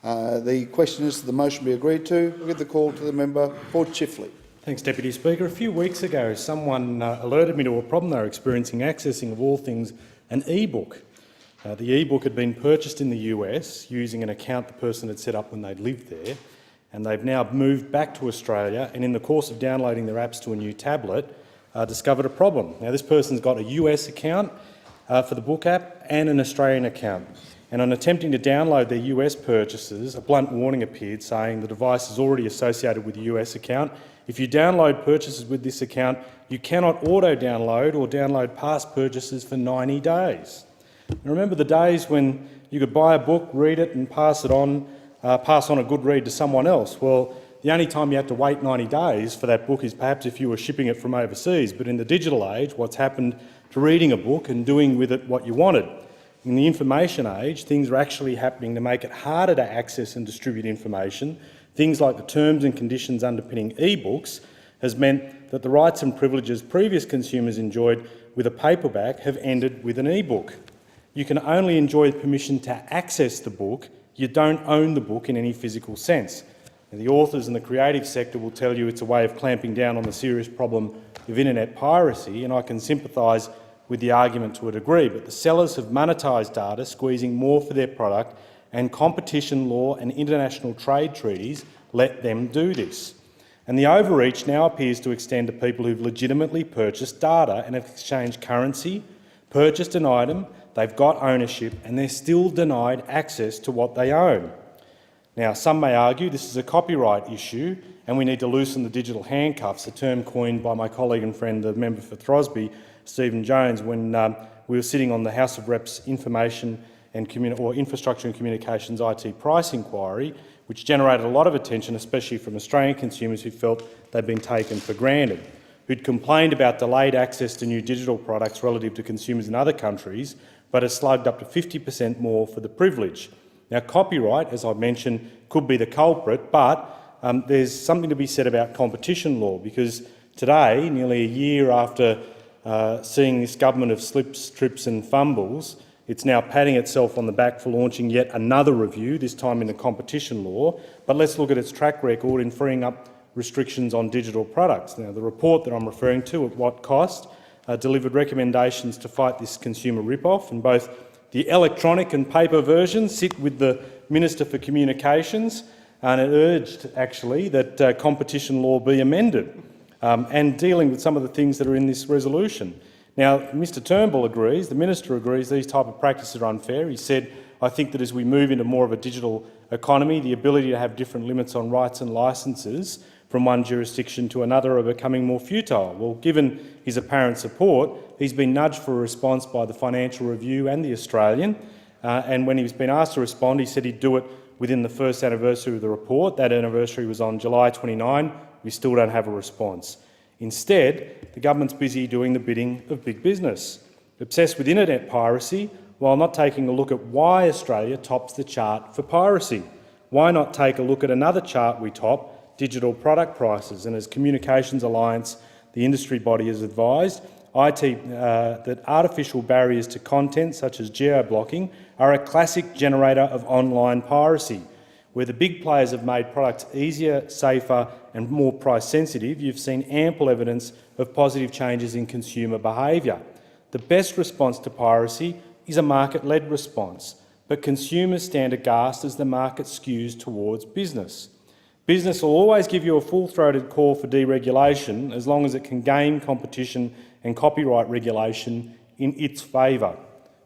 The question is that the motion be agreed to. I'll give the call to the member for Chifley. Thanks, Deputy Speaker. A few weeks ago, someone alerted me to a problem they were experiencing accessing, of all things, an e-book. The e-book had been purchased in the US using an account the person had set up when they'd lived there, and they've now moved back to Australia and in the course of downloading their apps to a new tablet, discovered a problem. Now, this person's got a US account for the book app and an Australian account. And on attempting to download their US purchases, a blunt warning appeared saying the device is already associated with the US account. If you download purchases with this account, you cannot auto-download or download past purchases for 90 days. And remember the days when you could buy a book, read it and pass on a good read to someone else? Well, the only time you had to wait 90 days for that book is perhaps if you were shipping it from overseas. But in the digital age, what's happened to reading a book and doing with it what you wanted? In the information age, things are actually happening to make it harder to access and distribute information. Things like the terms and conditions underpinning e-books has meant that the rights and privileges previous consumers enjoyed with a paperback have ended with an e-book. You can only enjoy permission to access the book. You don't own the book in any physical sense. And the authors and the creative sector will tell you it's a way of clamping down on the serious problem of internet piracy, and I can sympathise with the argument to a degree, but the sellers have monetised data, squeezing more for their product, and competition law and international trade treaties let them do this. And the overreach now appears to extend to people who've legitimately purchased data and have exchanged currency, purchased an item, they've got ownership, and they're still denied access to what they own. Now, some may argue this is a copyright issue and we need to loosen the digital handcuffs, a term coined by my colleague and friend, the member for Throsby, Stephen Jones, when we were sitting on the House of Reps Infrastructure and Communications IT price inquiry, which generated a lot of attention, especially from Australian consumers who felt they'd been taken for granted, who'd complained about delayed access to new digital products relative to consumers in other countries, but has slugged up to 50% more for the privilege. Now, copyright, as I mentioned, could be the culprit, but there's something to be said about competition law, because today, nearly a year after seeing this government of slips, trips and fumbles, it's now patting itself on the back for launching yet another review, this time in the competition law. But let's look at its track record in freeing up restrictions on digital products. Now, the report that I'm referring to, At What Cost, delivered recommendations to fight this consumer rip-off, and both the electronic and paper versions sit with the Minister for Communications, and it urged, actually, that competition law be amended, and dealing with some of the things that are in this resolution. Now, Mr Turnbull agrees, the Minister agrees, these type of practices are unfair. He said, I think that as we move into more of a digital economy, the ability to have different limits on rights and licences from one jurisdiction to another are becoming more futile. Well, given his apparent support, he's been nudged for a response by the Financial Review and the Australian, and when he's been asked to respond, he said he'd do it within the first anniversary of the report. That anniversary was on July 29. We still don't have a response. Instead, the government's busy doing the bidding of big business, obsessed with internet piracy, while not taking a look at why Australia tops the chart for piracy. Why not take a look at another chart we top, digital product prices? And as Communications Alliance, the industry body, has advised, that artificial barriers to content, such as geo-blocking, are a classic generator of online piracy. Where the big players have made products easier, safer and more price-sensitive, you've seen ample evidence of positive changes in consumer behaviour. The best response to piracy is a market-led response, but consumers stand aghast as the market skews towards business. Business will always give you a full-throated call for deregulation as long as it can gain competition and copyright regulation in its favour.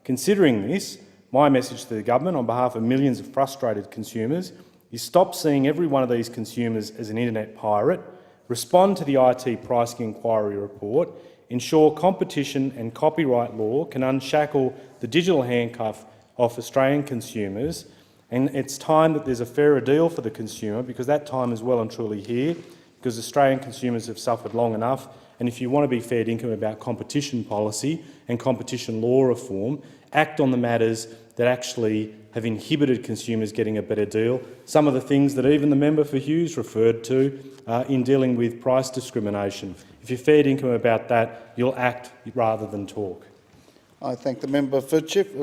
Considering this, my message to the government on behalf of millions of frustrated consumers is stop seeing every one of these consumers as an internet pirate, respond to the IT pricing inquiry report, ensure competition and copyright law can unshackle the digital handcuff of Australian consumers, and it's time that there's a fairer deal for the consumer, because that time is well and truly here, because Australian consumers have suffered long enough. And if you want to be fair dinkum about competition policy and competition law reform, act on the matters that actually have inhibited consumers getting a better deal, some of the things that even the member for Hughes referred to in dealing with price discrimination. If you're fair dinkum about that, you'll act rather than talk. I thank the member for Chifley.